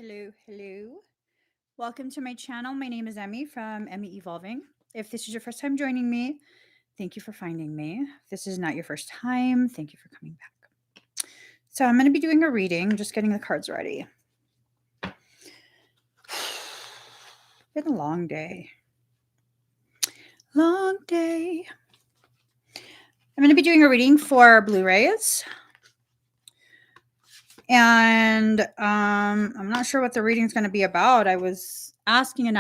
Hello. Welcome to my channel. My name is Emmie from Emmie Evolving. If this is your first time joining me, thank you for finding me. If this is not your first time, thank you for coming back. So I'm going to be doing a reading, just getting the cards ready. Been a long day. Long day. I'm going to be doing a reading for BlueRays. And I'm not sure what the reading is going to be about. I was asking, and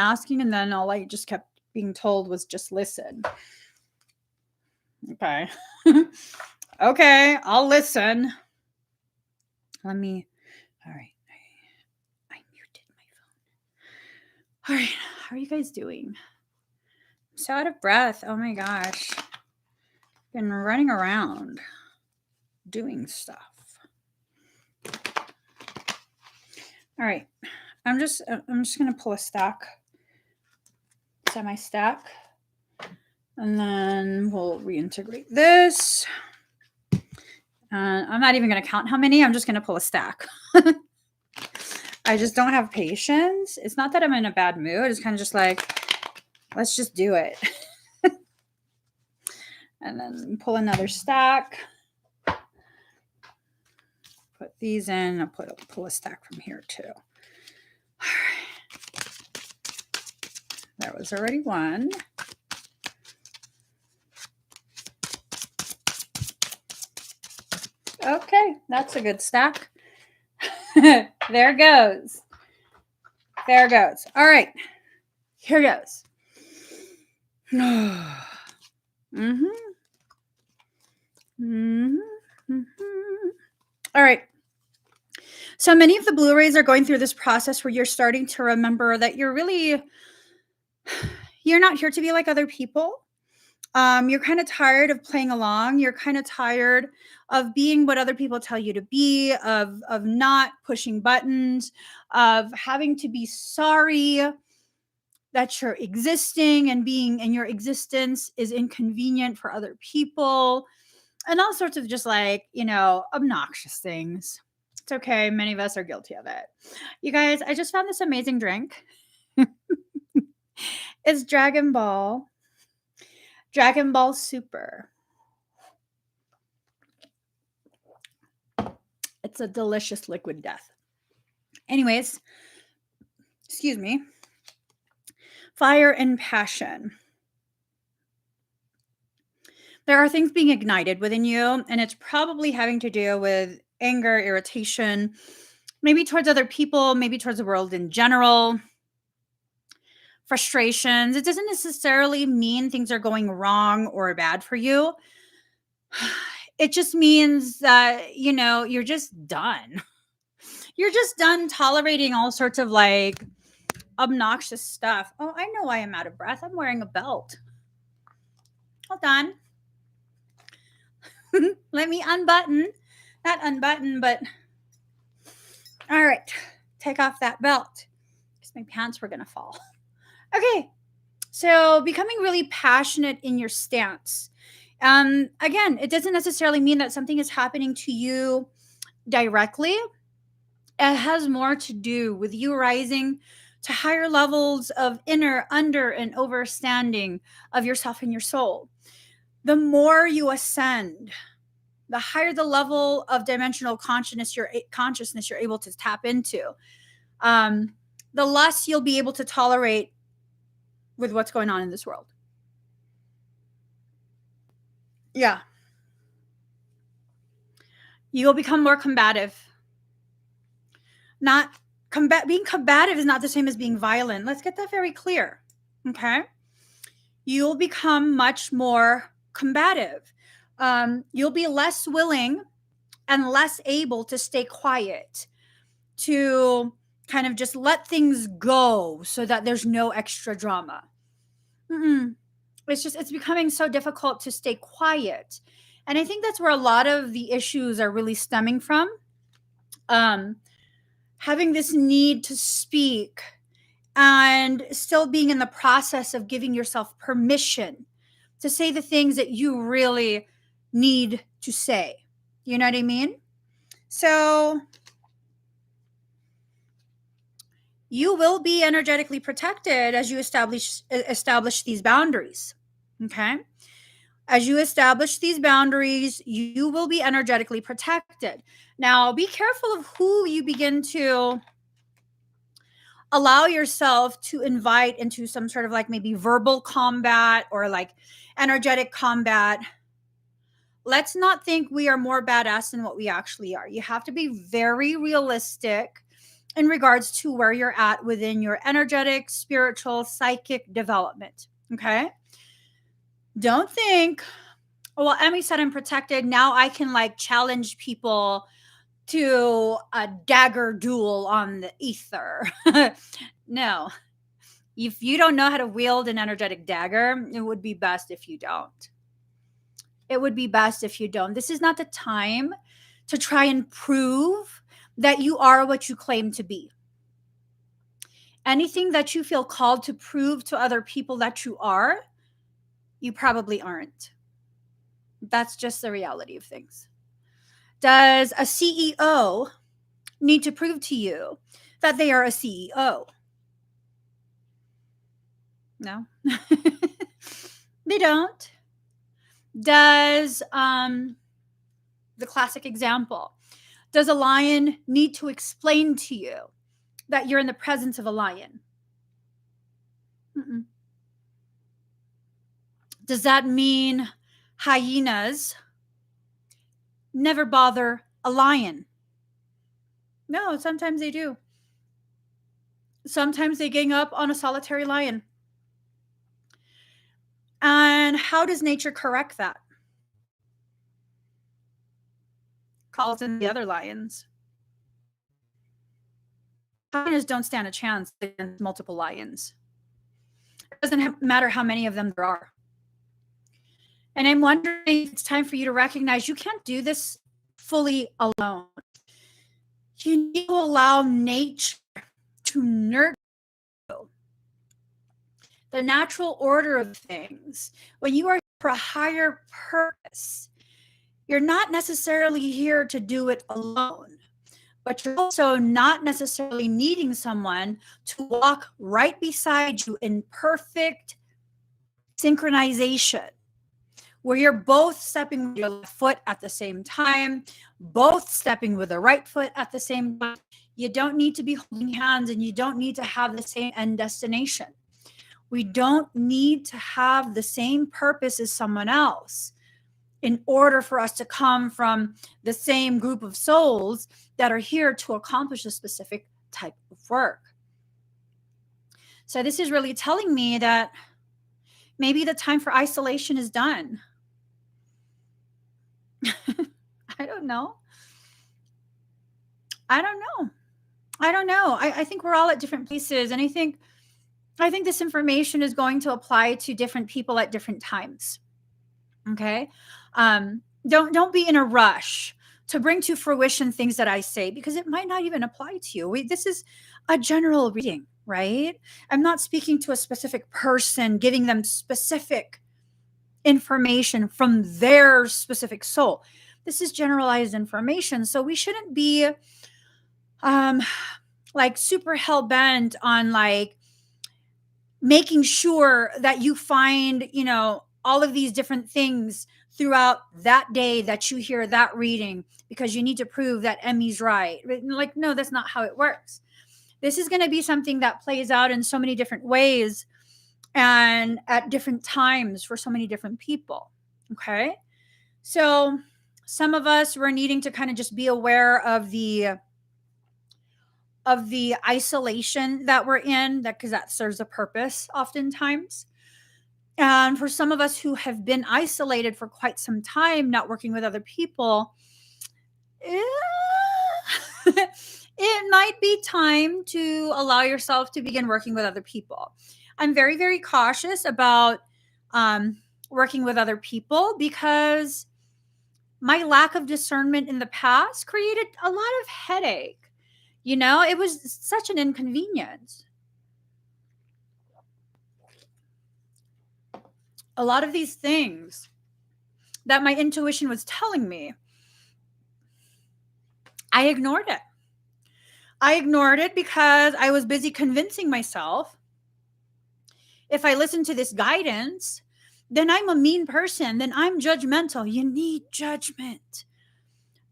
then all I just kept being told was just listen. Okay. Okay, I'll listen. All right. I muted my phone. All right, how are you guys doing? I'm so out of breath. Oh my gosh. Been running around doing stuff. All right. I'm just gonna pull a stack, semi-stack, and then we'll reintegrate this. I'm not even gonna count how many. I'm just gonna pull a stack. I just don't have patience. It's not that I'm in a bad mood. It's kind of just like, let's just do it. And then pull another stack. Put these in. I'll pull a stack from here too. All right. That was already one. Okay, that's a good stack. There goes. There goes. All right. Here goes. All right. So many of the BlueRays are going through this process where you're starting to remember that you're not here to be like other people. You're kind of tired of playing along. You're kind of tired of being what other people tell you to be, of not pushing buttons, of having to be sorry that you're existing and being in your existence is inconvenient for other people, and all sorts of just like, obnoxious things. It's okay. Many of us are guilty of it. You guys, I just found this amazing drink. It's Dragon Ball Super. It's a delicious liquid death. Anyways, excuse me. Fire and passion. There are things being ignited within you, and it's probably having to do with anger, irritation, maybe towards other people, maybe towards the world in general, frustrations. It doesn't necessarily mean things are going wrong or bad for you. It just means that, you're just done. You're just done tolerating all sorts of like obnoxious stuff. Oh, I know I am out of breath. I'm wearing a belt. Hold on. Let me unbutton. Not unbutton, but all right. Take off that belt because my pants were going to fall. Okay. So becoming really passionate in your stance. Again, it doesn't necessarily mean that something is happening to you directly. It has more to do with you rising to higher levels of inner, under, and overstanding of yourself and your soul. The more you ascend, the higher the level of dimensional consciousness you're able to tap into, the less you'll be able to tolerate with what's going on in this world. Yeah. You'll become more combative. Being combative is not the same as being violent. Let's get that very clear. Okay. You'll become much more combative. You'll be less willing and less able to stay quiet, to kind of just let things go so that there's no extra drama. It's becoming so difficult to stay quiet. And I think that's where a lot of the issues are really stemming from. Having this need to speak and still being in the process of giving yourself permission to say the things that you really need to say. You know what I mean? So you will be energetically protected as you establish these boundaries. Okay? As you establish these boundaries, you will be energetically protected. Now, be careful of who you begin to allow yourself to invite into some sort of like maybe verbal combat or like energetic combat. Let's not think we are more badass than what we actually are. You have to be very realistic in regards to where you're at within your energetic, spiritual, psychic development. Okay? Don't think, oh, well, Emmie said I'm protected. Now I can like challenge people to a dagger duel on the ether. No. If you don't know how to wield an energetic dagger, it would be best if you don't. It would be best if you don't. This is not the time to try and prove that you are what you claim to be. Anything that you feel called to prove to other people that you are, you probably aren't. That's just the reality of things. Does a CEO need to prove to you that they are a CEO? No. They don't. Does the classic example, does a lion need to explain to you that you're in the presence of a lion? Mm-mm. Does that mean hyenas never bother a lion? No, sometimes they do. Sometimes they gang up on a solitary lion. And how does nature correct that? Calls in the other lions. Hyenas don't stand a chance against multiple lions. It doesn't matter how many of them there are. And I'm wondering if it's time for you to recognize you can't do this fully alone. You need to allow nature to nurture you. The natural order of things. When you are here for a higher purpose, you're not necessarily here to do it alone, but you're also not necessarily needing someone to walk right beside you in perfect synchronization, where you're both stepping with your left foot at the same time, both stepping with the right foot at the same time. You don't need to be holding hands and you don't need to have the same end destination. We don't need to have the same purpose as someone else in order for us to come from the same group of souls that are here to accomplish a specific type of work. So this is really telling me that maybe the time for isolation is done. I don't know. I don't know. I think we're all at different places. And I think this information is going to apply to different people at different times. Okay. Don't be in a rush to bring to fruition things that I say, because it might not even apply to you. This is a general reading, right? I'm not speaking to a specific person, giving them specific information from their specific soul. This is generalized information. So we shouldn't be like super hell bent on like making sure that you find, all of these different things throughout that day that you hear that reading because you need to prove that Emmie's right. Like, no, that's not how it works. This is going to be something that plays out in so many different ways and at different times for so many different people. Okay. So some of us were needing to kind of just be aware of the isolation that we're in, that because that serves a purpose oftentimes. And for some of us who have been isolated for quite some time, not working with other people, it might be time to allow yourself to begin working with other people. I'm very, very cautious about working with other people because my lack of discernment in the past created a lot of headache. It was such an inconvenience. A lot of these things that my intuition was telling me, I ignored it. I ignored it because I was busy convincing myself if I listen to this guidance, then I'm a mean person, then I'm judgmental. You need judgment.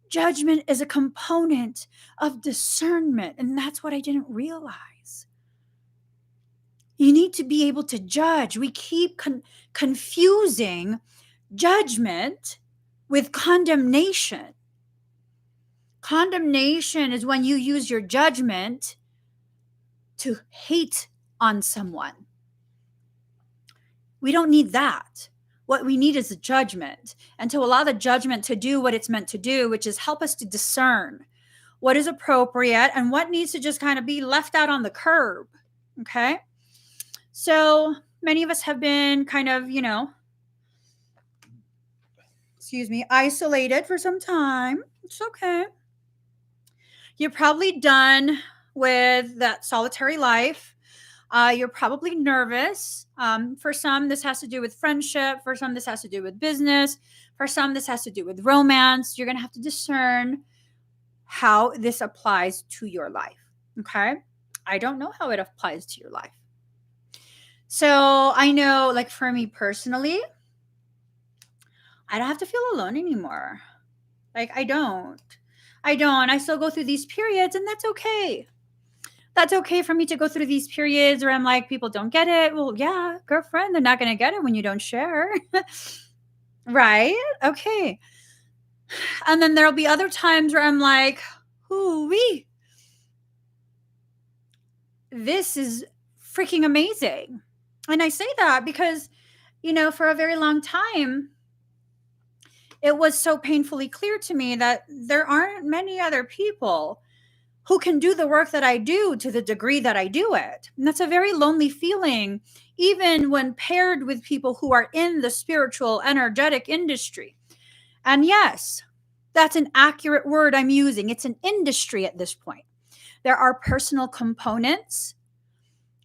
Judgment is a component of discernment, and that's what I didn't realize. You need to be able to judge. We keep confusing judgment with condemnation. Condemnation is when you use your judgment to hate on someone. We don't need that. What we need is a judgment, and to allow the judgment to do what it's meant to do, which is help us to discern what is appropriate and what needs to just kind of be left out on the curb. Okay. So many of us have been kind of, isolated for some time. It's okay. You're probably done with that solitary life. You're probably nervous. For some, this has to do with friendship. For some, this has to do with business. For some, this has to do with romance. You're going to have to discern how this applies to your life. Okay. I don't know how it applies to your life. So I know, like for me personally, I don't have to feel alone anymore. Like I don't. I still go through these periods, and that's okay. That's okay for me to go through these periods where I'm like, people don't get it. Well, yeah, girlfriend, they're not going to get it when you don't share. Right? Okay. And then there'll be other times where I'm like, hoo-wee. This is freaking amazing. And I say that because, for a very long time, it was so painfully clear to me that there aren't many other people who can do the work that I do to the degree that I do it. And that's a very lonely feeling, even when paired with people who are in the spiritual, energetic industry. And yes, that's an accurate word I'm using. It's an industry at this point. There are personal components,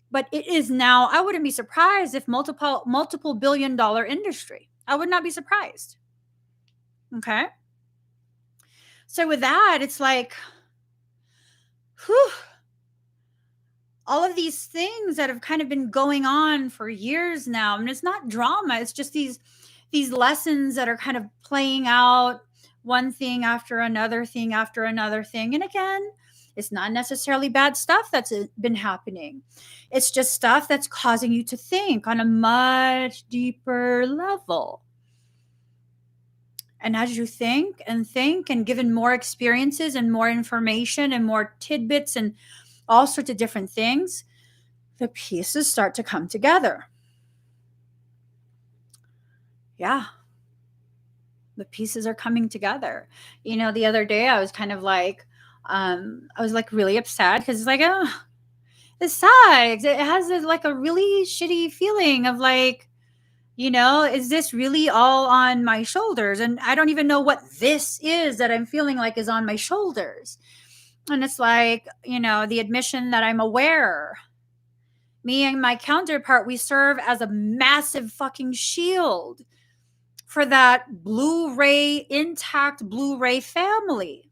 but it is now, I wouldn't be surprised if multiple billion-dollar industry. I would not be surprised. Okay. So with that, it's like, whew, all of these things that have kind of been going on for years now. And it's not drama. It's just these lessons that are kind of playing out, one thing after another thing after another thing. And again, it's not necessarily bad stuff that's been happening. It's just stuff that's causing you to think on a much deeper level. And as you think and given more experiences and more information and more tidbits and all sorts of different things, the pieces start to come together. Yeah. The pieces are coming together. The other day I was kind of like, I was like really upset because it's like, oh, it sucks. It has like a really shitty feeling of like, is this really all on my shoulders? And I don't even know what this is that I'm feeling like is on my shoulders. And it's like, the admission that I'm aware. Me and my counterpart, we serve as a massive fucking shield for that BlueRay, intact BlueRay family.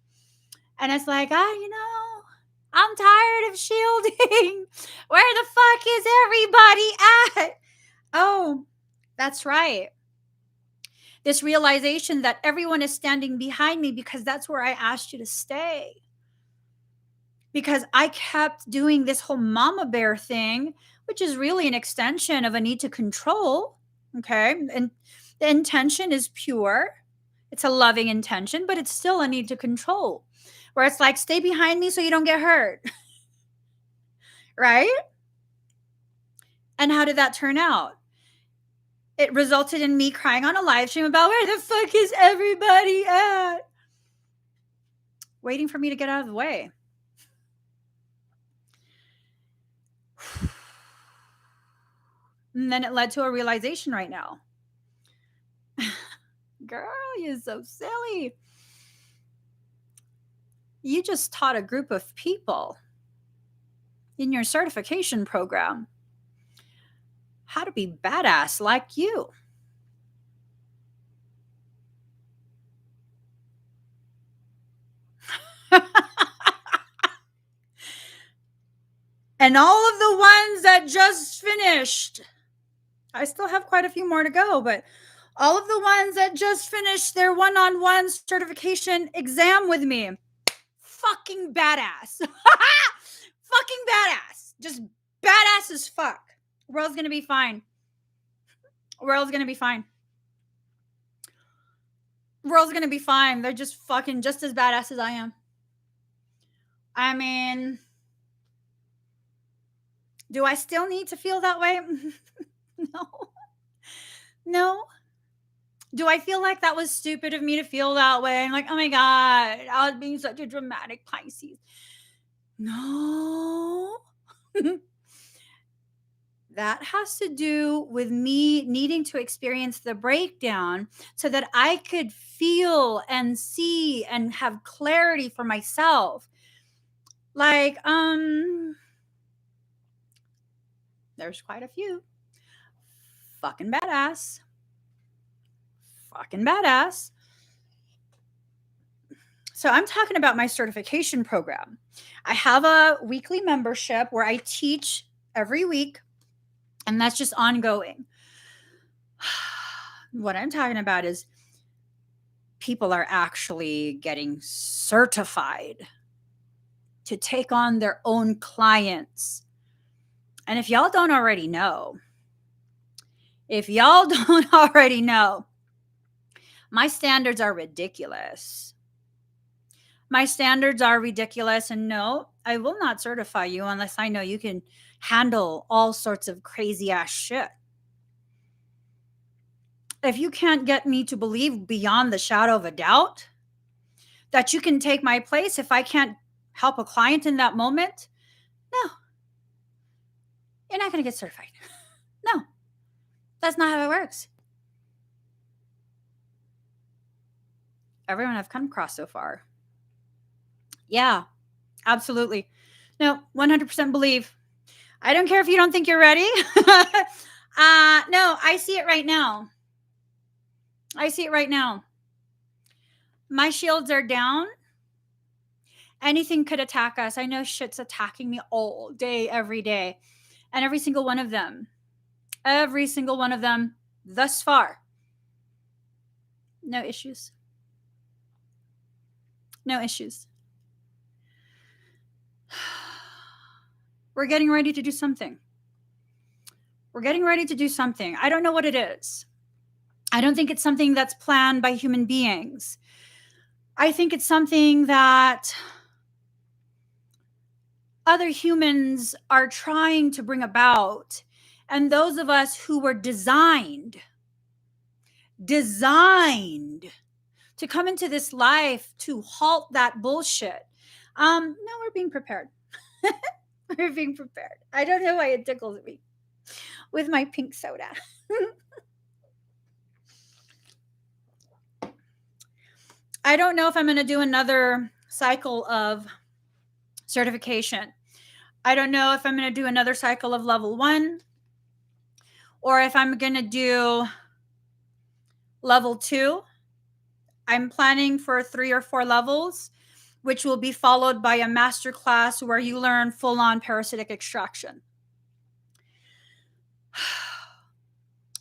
And it's like, I'm tired of shielding. Where the fuck is everybody at? Oh, that's right. This realization that everyone is standing behind me because that's where I asked you to stay. Because I kept doing this whole mama bear thing, which is really an extension of a need to control. Okay. And the intention is pure. It's a loving intention, but it's still a need to control. Where it's like, stay behind me so you don't get hurt. Right? And how did that turn out? It resulted in me crying on a live stream about where the fuck is everybody at? Waiting for me to get out of the way. And then it led to a realization right now. Girl, you're so silly. You just taught a group of people in your certification program how to be badass like you. And all of the ones that just finished, I still have quite a few more to go, but all of the ones that just finished their one-on-one certification exam with me, fucking badass. Fucking badass. Just badass as fuck. World's gonna be fine. World's gonna be fine. World's gonna be fine. They're just fucking just as badass as I am. I mean, do I still need to feel that way? No. No. Do I feel like that was stupid of me to feel that way? I'm like, oh my God, I was being such a dramatic Pisces. No. That has to do with me needing to experience the breakdown so that I could feel and see and have clarity for myself. Like, there's quite a few. Fucking badass. Fucking badass. So I'm talking about my certification program. I have a weekly membership where I teach every week, and that's just ongoing. What I'm talking about is people are actually getting certified to take on their own clients. And if y'all don't already know, my standards are ridiculous. My standards are ridiculous. And no, I will not certify you unless I know you can handle all sorts of crazy ass shit. If you can't get me to believe beyond the shadow of a doubt that you can take my place if I can't help a client in that moment, no, you're not going to get certified. No, that's not how it works. Everyone I've come across so far. Yeah, absolutely. No, 100% believe. I don't care if you don't think you're ready. No, I see it right now. I see it right now. My shields are down. Anything could attack us. I know shit's attacking me all day, every day. And every single one of them thus far, no issues. No issues. We're getting ready to do something. I don't know what it is. I don't think it's something that's planned by human beings. I think it's something that other humans are trying to bring about. And those of us who were designed to come into this life to halt that bullshit. No, we're being prepared. We're being prepared. I don't know why it tickles me with my pink soda. I don't know if I'm going to do another cycle of certification. I don't know if I'm going to do another cycle of level 1 or if I'm going to do level 2. I'm planning for 3 or 4 levels, which will be followed by a master class where you learn full-on parasitic extraction.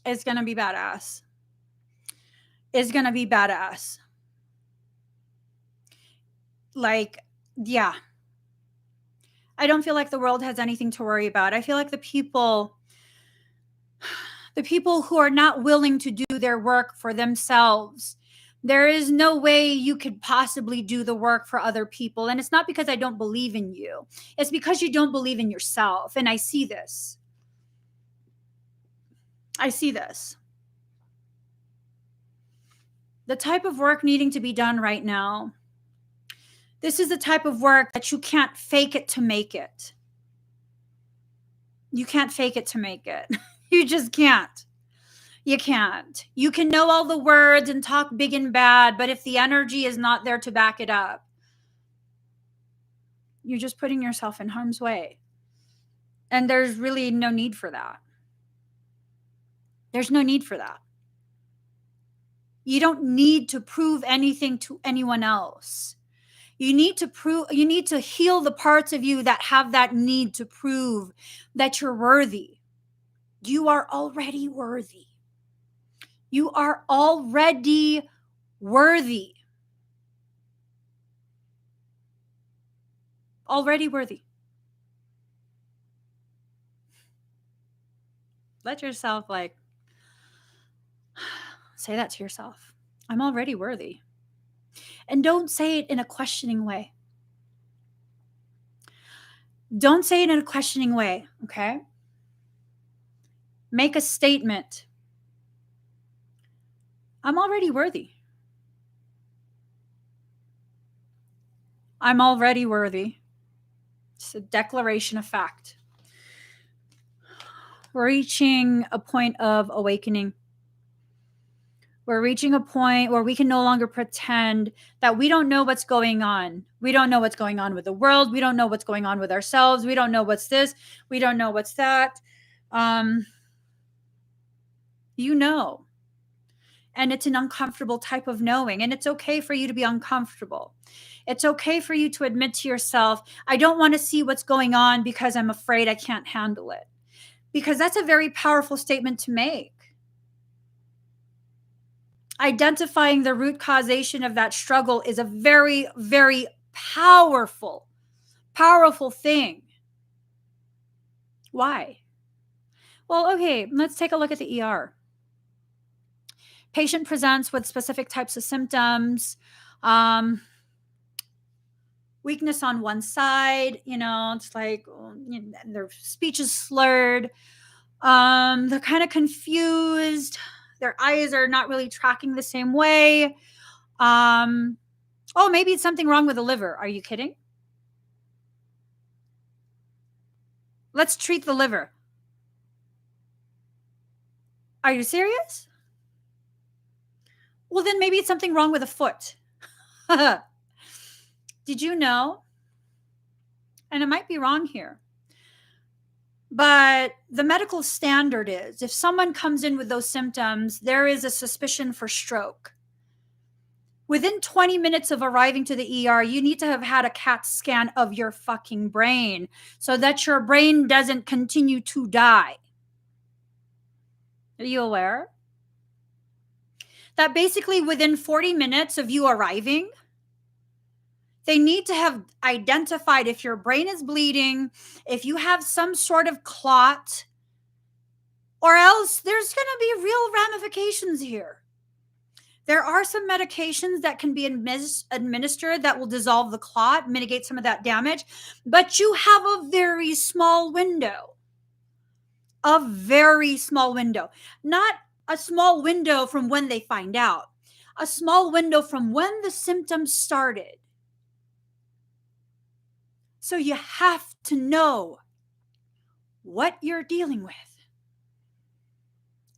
It's going to be badass. It's going to be badass. Like, yeah. I don't feel like the world has anything to worry about. I feel like the people who are not willing to do their work for themselves, there is no way you could possibly do the work for other people. And it's not because I don't believe in you. It's because you don't believe in yourself. And I see this. The type of work needing to be done right now. This is the type of work that you can't fake it to make it. You can't fake it to make it. You just can't. You can't. You can know all the words and talk big and bad, but if the energy is not there to back it up, you're just putting yourself in harm's way. And there's really no need for that. There's no need for that. You don't need to prove anything to anyone else. You need to heal the parts of you that have that need to prove that you're worthy. You are already worthy. You are already worthy. Already worthy. Let yourself say that to yourself. I'm already worthy. And don't say it in a questioning way. Don't say it in a questioning way, okay? Make a statement. I'm already worthy. I'm already worthy. It's a declaration of fact. We're reaching a point of awakening. We're reaching a point where we can no longer pretend that we don't know what's going on. We don't know what's going on with the world. We don't know what's going on with ourselves. We don't know what's this. We don't know what's that. You know. And it's an uncomfortable type of knowing. And it's okay for you to be uncomfortable. It's okay for you to admit to yourself, I don't want to see what's going on because I'm afraid I can't handle it. Because that's a very powerful statement to make. Identifying the root causation of that struggle is a very, very powerful thing. Why? Well, okay, let's take a look at the ER. Patient presents with specific types of symptoms, weakness on one side, it's like their speech is slurred. They're kind of confused. Their eyes are not really tracking the same way. Maybe it's something wrong with the liver. Are you kidding? Let's treat the liver. Are you serious? Well, then maybe it's something wrong with the foot. Did you know? And it might be wrong here, but the medical standard is if someone comes in with those symptoms, there is a suspicion for stroke. Within 20 minutes of arriving to the ER, you need to have had a CAT scan of your fucking brain so that your brain doesn't continue to die. Are you aware? That basically within 40 minutes of you arriving, they need to have identified if your brain is bleeding, if you have some sort of clot, or else there's going to be real ramifications here. There are some medications that can be administered that will dissolve the clot, mitigate some of that damage, but you have a very small window. A very small window. Not a small window from when they find out. A small window from when the symptoms started. So you have to know what you're dealing with.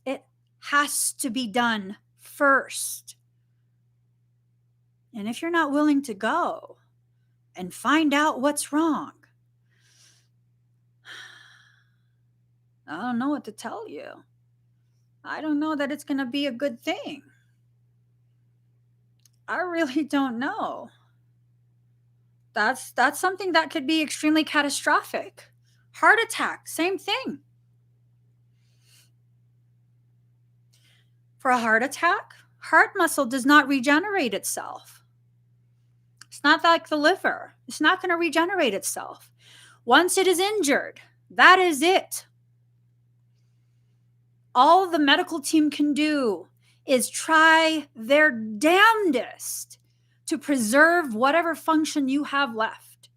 It has to be done first. And if you're not willing to go and find out what's wrong, I don't know what to tell you. I don't know that it's going to be a good thing. I really don't know. That's something that could be extremely catastrophic. Heart attack, same thing. For a heart attack, heart muscle does not regenerate itself. It's not like the liver. It's not going to regenerate itself. Once it is injured, that is it. All the medical team can do is try their damnedest to preserve whatever function you have left.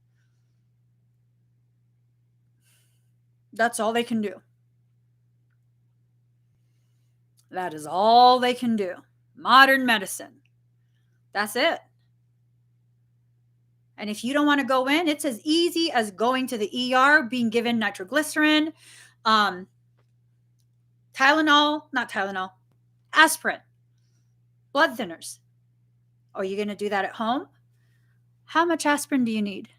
That's all they can do. That is all they can do. Modern medicine. That's it. And if you don't want to go in, it's as easy as going to the ER, being given nitroglycerin, aspirin, blood thinners. Are you going to do that at home? How much aspirin do you need?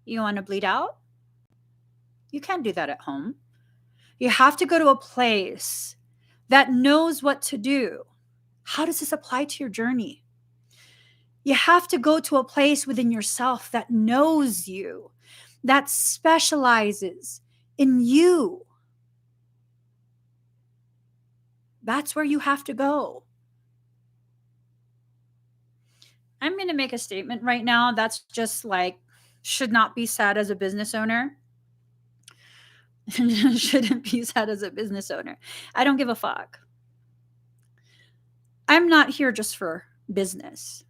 You want to bleed out? You can't do that at home. You have to go to a place that knows what to do. How does this apply to your journey? You have to go to a place within yourself that knows you, that specializes in you. That's where you have to go. I'm going to make a statement right now that's just like, should not be said as a business owner. Shouldn't be said as a business owner. I don't give a fuck. I'm not here just for business.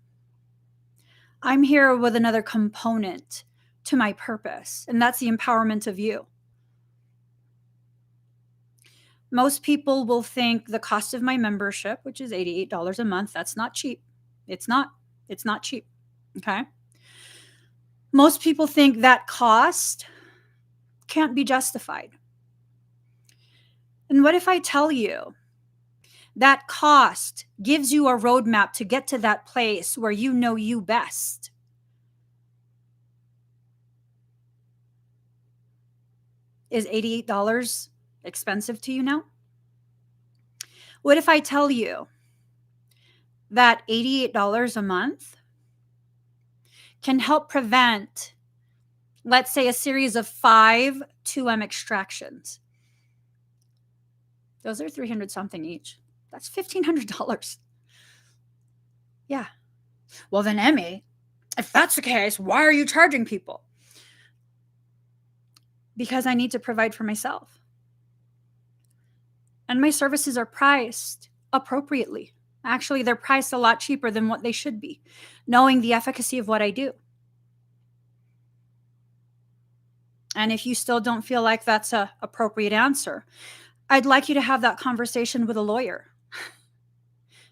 I'm here with another component to my purpose, and that's the empowerment of you. Most people will think the cost of my membership, which is $88 a month, that's not cheap. It's not. It's not cheap. Okay. Most people think that cost can't be justified. And what if I tell you that cost gives you a roadmap to get to that place where you know you best? Is $88 expensive to you now? What if I tell you that $88 a month can help prevent, let's say, a series of 5 2M extractions? Those are 300 something each. That's $1,500. Yeah. Well, then, Emmie, if that's the case, why are you charging people? Because I need to provide for myself. And my services are priced appropriately. Actually, they're priced a lot cheaper than what they should be, knowing the efficacy of what I do. And if you still don't feel like that's an appropriate answer, I'd like you to have that conversation with a lawyer.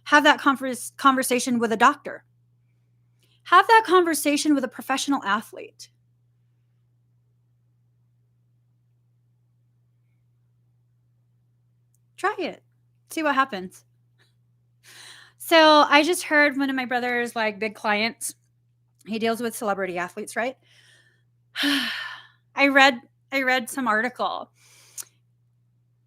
Have that conversation with a doctor. Have that conversation with a professional athlete. Try it. See what happens. So I just heard one of my brother's like big clients. He deals with celebrity athletes, right? I read some article.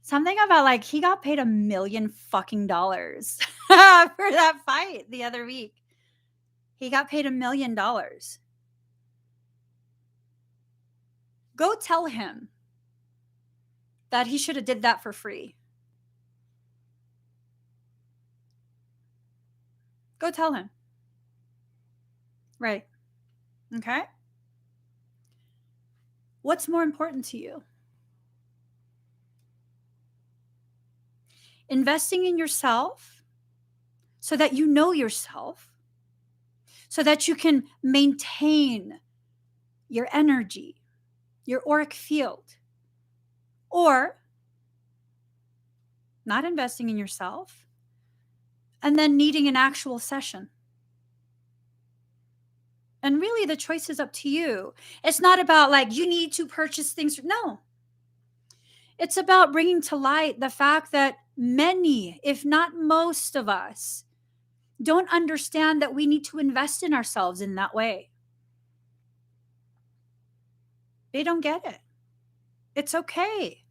Something about like he got paid $1 million fucking dollars for that fight the other week. He got paid $1 million. Go tell him that he should have did that for free. Go tell him. Right. Okay. What's more important to you? Investing in yourself so that you know yourself, so that you can maintain your energy, your auric field, or not investing in yourself and then needing an actual session. And really, the choice is up to you. It's not about like you need to purchase things. No. It's about bringing to light the fact that many, if not most of us, don't understand that we need to invest in ourselves in that way. They don't get it. It's okay.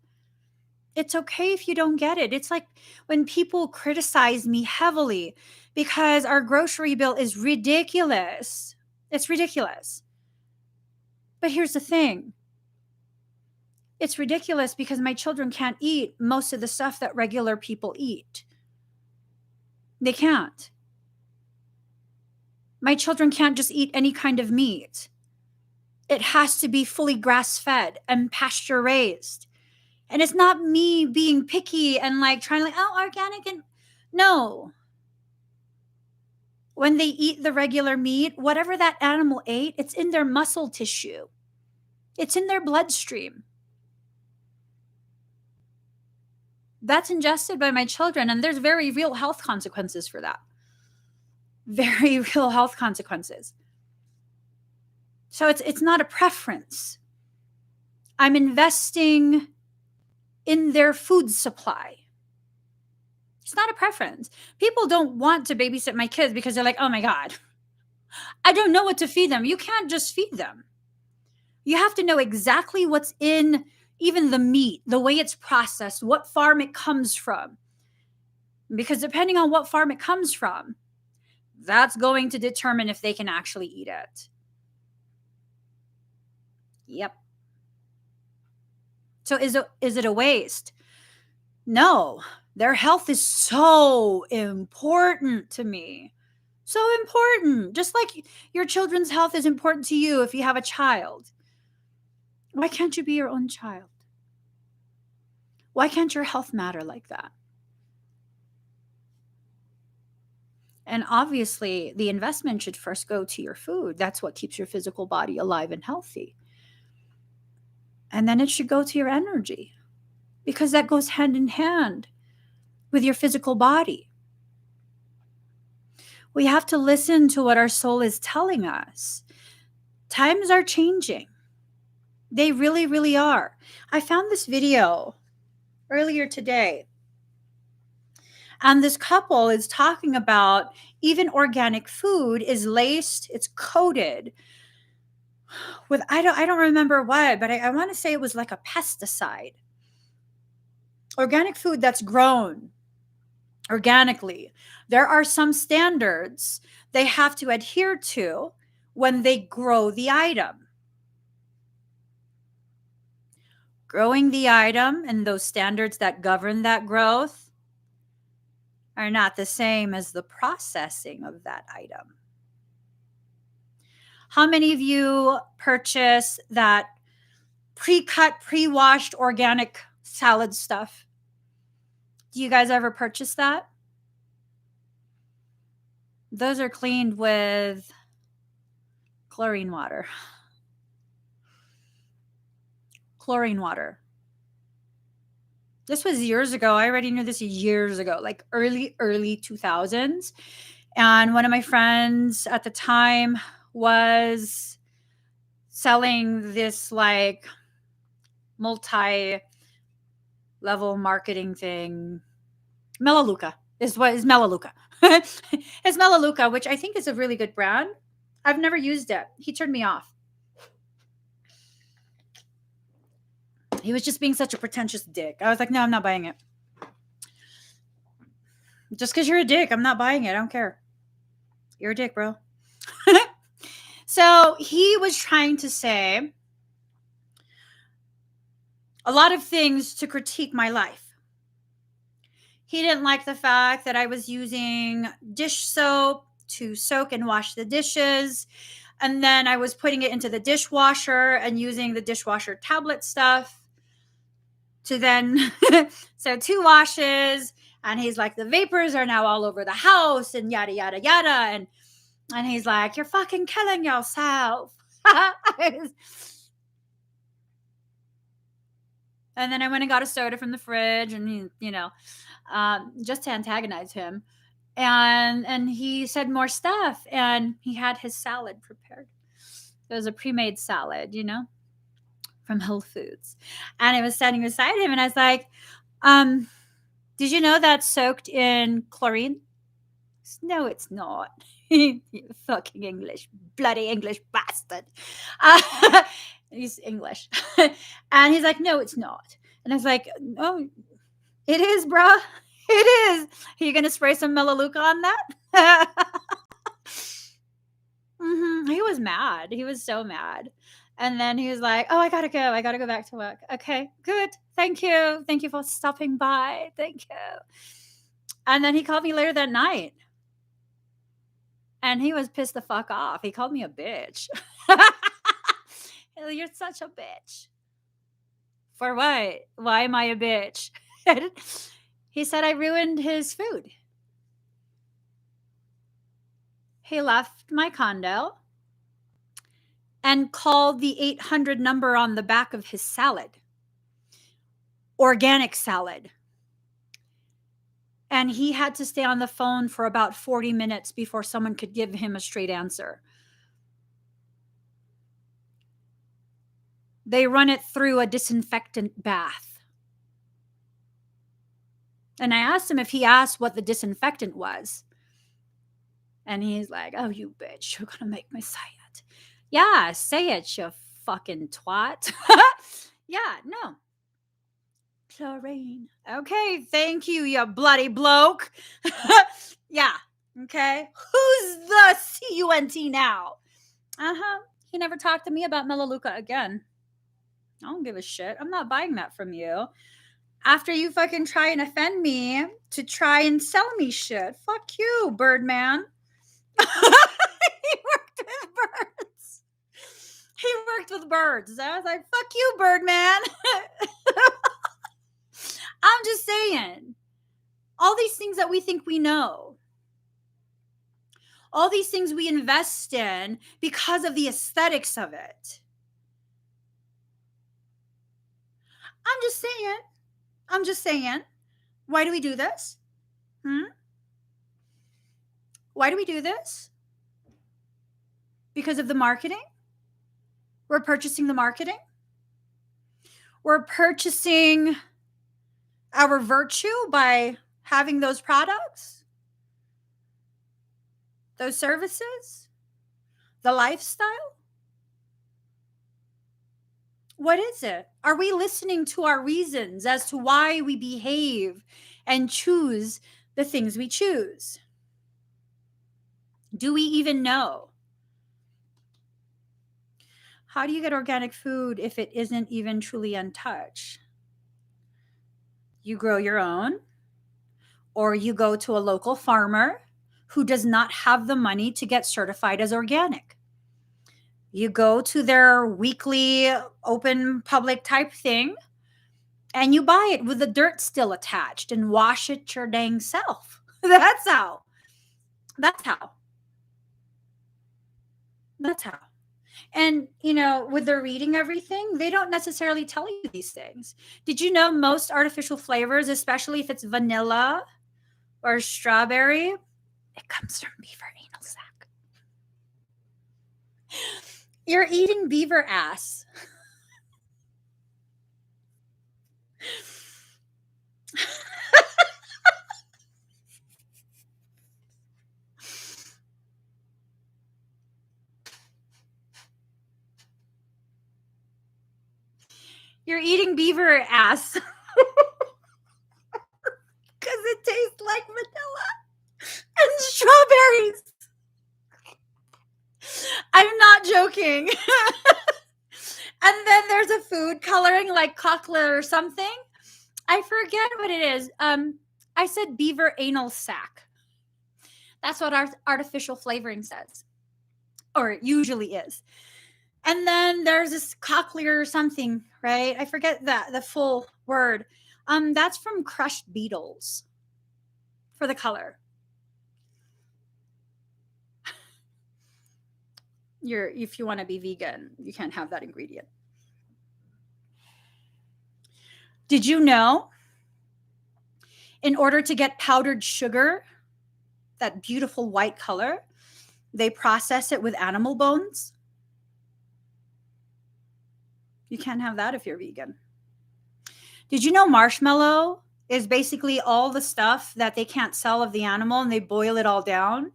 It's okay if you don't get it. It's like when people criticize me heavily because our grocery bill is ridiculous. It's ridiculous. But here's the thing. It's ridiculous because my children can't eat most of the stuff that regular people eat. They can't. My children can't just eat any kind of meat. It has to be fully grass-fed and pasture-raised. And it's not me being picky and like trying to like, oh, organic and no. When they eat the regular meat, whatever that animal ate, it's in their muscle tissue. It's in their bloodstream. That's ingested by my children, and there's very real health consequences for that. Very real health consequences. So it's not a preference. I'm investing in their food supply. It's not a preference. People don't want to babysit my kids because they're like, oh my God, I don't know what to feed them. You can't just feed them. You have to know exactly what's in even the meat, the way it's processed, what farm it comes from. Because depending on what farm it comes from, That's going to determine if they can actually eat it. Yep. So is it a waste? No. Their health is so important to me. So important. Just like your children's health is important to you if you have a child. Why can't you be your own child? Why can't your health matter like that? And obviously, the investment should first go to your food. That's what keeps your physical body alive and healthy. And then it should go to your energy, because that goes hand in hand with your physical body. We have to listen to what our soul is telling us. Times are changing. They really, really are. I found this video earlier today, and this couple is talking about even organic food is laced, it's coated with, I don't remember what, but I want to say it was like a pesticide. Organic food that's grown organically, there are some standards they have to adhere to when they grow the item. Growing the item and those standards that govern that growth are not the same as the processing of that item. How many of you purchase that pre-cut, pre-washed organic salad stuff? Do you guys ever purchase that? Those are cleaned with chlorine water. Chlorine water. This was years ago. I already knew this years ago, like early 2000s. And one of my friends at the time was selling this like multi-level marketing thing. Melaleuca is Melaleuca. It's Melaleuca, which I think is a really good brand. I've never used it. He turned me off. He was just being such a pretentious dick. I was like, no, I'm not buying it. Just because you're a dick, I'm not buying it. I don't care. You're a dick, bro. So he was trying to say a lot of things to critique my life. He didn't like the fact that I was using dish soap to soak and wash the dishes. And then I was putting it into the dishwasher and using the dishwasher tablet stuff to then, so 2 washes. And he's like, the vapors are now all over the house and yada, yada, yada. And he's like, you're fucking killing yourself. And then I went and got a soda from the fridge and, just to antagonize him. And he said more stuff, and he had his salad prepared. It was a pre-made salad, from Whole Foods. And I was standing beside him and I was like, did you know that's soaked in chlorine? No, it's not. You fucking bloody English bastard. He's English. And he's like, no, it's not. And I was like, oh, it is, bruh. It is. Are you going to spray some Melaleuca on that? He was mad. He was so mad. And then he was like, oh, I got to go. I got to go back to work. Okay, good. Thank you. Thank you for stopping by. Thank you. And then he called me later that night. And he was pissed the fuck off. He called me a bitch. You're such a bitch. For what? Why am I a bitch? He said I ruined his food. He left my condo and called the 800 number on the back of his salad. Organic salad. And he had to stay on the phone for about 40 minutes before someone could give him a straight answer. They run it through a disinfectant bath. And I asked him if he asked what the disinfectant was. And he's like, oh, you bitch, you're going to make me say it. Yeah, say it, you fucking twat. Yeah, no. Chlorine. Okay, thank you, you bloody bloke. Yeah, Okay. Who's the cunt now? He never talked to me about Melaleuca again. I don't give a shit. I'm not buying that from you. After you fucking try and offend me to try and sell me shit. Fuck you, Birdman. He worked with birds. He worked with birds. I was like, fuck you, Birdman. I'm just saying. All these things that we think we know. All these things we invest in because of the aesthetics of it. I'm just saying. Why do we do this? Why do we do this? Because of the marketing? We're purchasing the marketing. We're purchasing our virtue by having those products, those services, the lifestyle. What is it? Are we listening to our reasons as to why we behave and choose the things we choose? Do we even know? How do you get organic food if it isn't even truly untouched? You grow your own, or you go to a local farmer who does not have the money to get certified as organic. You go to their weekly open public type thing and you buy it with the dirt still attached and wash it your dang self. That's how. That's how. That's how. And, with their reading everything, they don't necessarily tell you these things. Did you know most artificial flavors, especially if it's vanilla or strawberry, it comes from beaver anal sac? You're eating beaver ass. You're eating beaver ass. Because it tastes like vanilla and strawberries. I'm not joking. And then there's a food coloring like cockler or something. I forget what it is. I said beaver anal sac. That's what our artificial flavoring says, or it usually is. And then there's this cochlear or something, right? I forget the full word. That's from crushed beetles for the color. If you want to be vegan, you can't have that ingredient. Did you know? In order to get powdered sugar, that beautiful white color, they process it with animal bones. You can't have that if you're vegan. Did you know marshmallow is basically all the stuff that they can't sell of the animal, and they boil it all down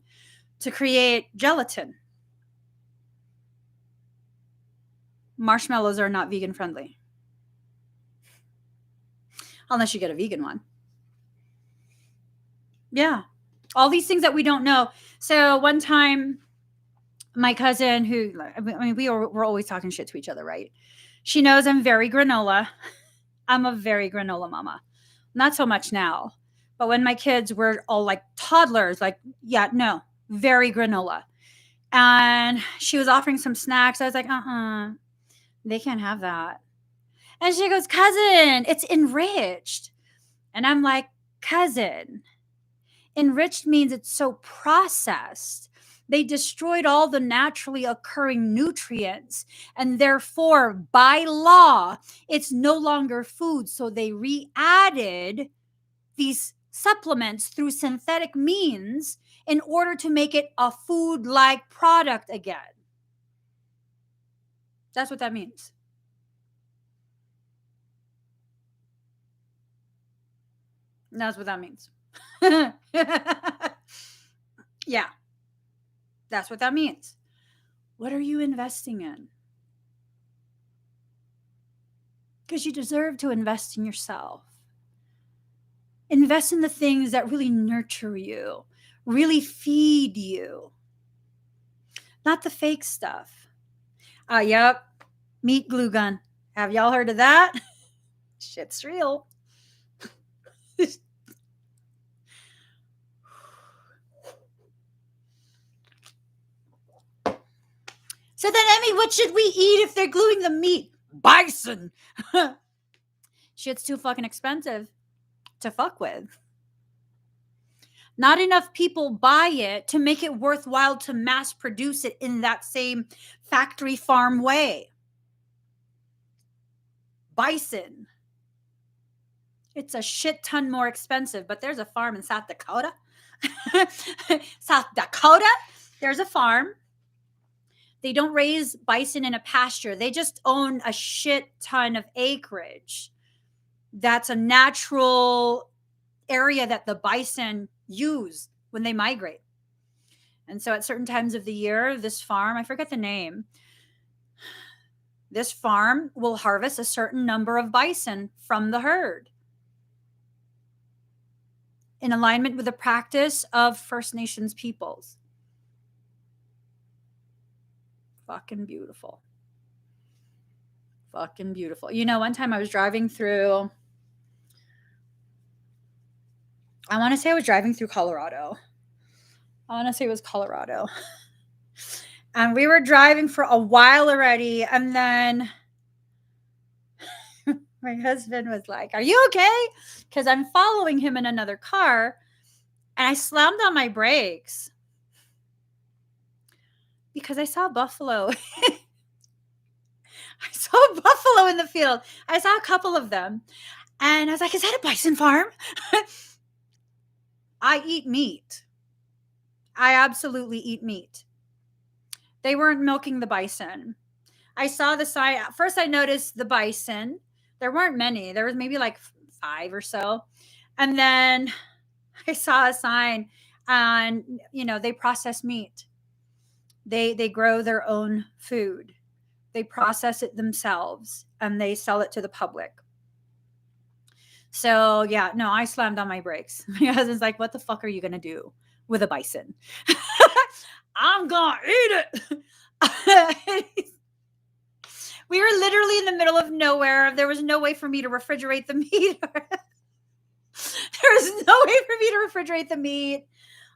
to create gelatin? Marshmallows are not vegan friendly. Unless you get a vegan one. Yeah. All these things that we don't know. So one time, my cousin, we're always talking shit to each other, right? She knows I'm very granola. I'm a very granola mama. Not so much now. But when my kids were all like toddlers, very granola. And she was offering some snacks. I was like, they can't have that. And she goes, cousin, it's enriched. And I'm like, cousin, enriched means it's so processed. They destroyed all the naturally occurring nutrients, and therefore, by law, it's no longer food. So they re-added these supplements through synthetic means in order to make it a food-like product again. That's what that means. That's what that means. Yeah. That's what that means. What are you investing in? Because you deserve to invest in yourself. Invest in the things that really nurture you really feed you. Not the fake stuff. Yep. Meat glue gun. Have y'all heard of that? Shit's real. So then, Emmie, what should we eat if they're gluing the meat? Bison. Shit's too fucking expensive to fuck with. Not enough people buy it to make it worthwhile to mass produce it in that same factory farm way. Bison. It's a shit ton more expensive, but there's a farm in South Dakota. South Dakota, there's a farm. They don't raise bison in a pasture. They just own a shit ton of acreage. That's a natural area that the bison use when they migrate. And so at certain times of the year, this farm, I forget the name, this farm will harvest a certain number of bison from the herd in alignment with the practice of First Nations peoples. Fucking beautiful. Fucking beautiful. You know, one time I was driving through, I want to say I was driving through Colorado. I want to say it was Colorado. And we were driving for a while already. And then my husband was like, "Are you okay?" Because I'm following him in another car. And I slammed on my brakes because I saw buffalo. I saw a buffalo in the field. I saw a couple of them. And I was like, "Is that a bison farm?" I eat meat. I absolutely eat meat. They weren't milking the bison. I saw the sign. At first, I noticed the bison. There weren't many. There was maybe like 5 or so. And then I saw a sign, and they process meat. They grow their own food. They process it themselves, and they sell it to the public. So yeah, no, I slammed on my brakes. My husband's like, "What the fuck are you gonna do with a bison?" I'm gonna eat it. We were literally in the middle of nowhere. There was no way for me to refrigerate the meat. There was no way for me to refrigerate the meat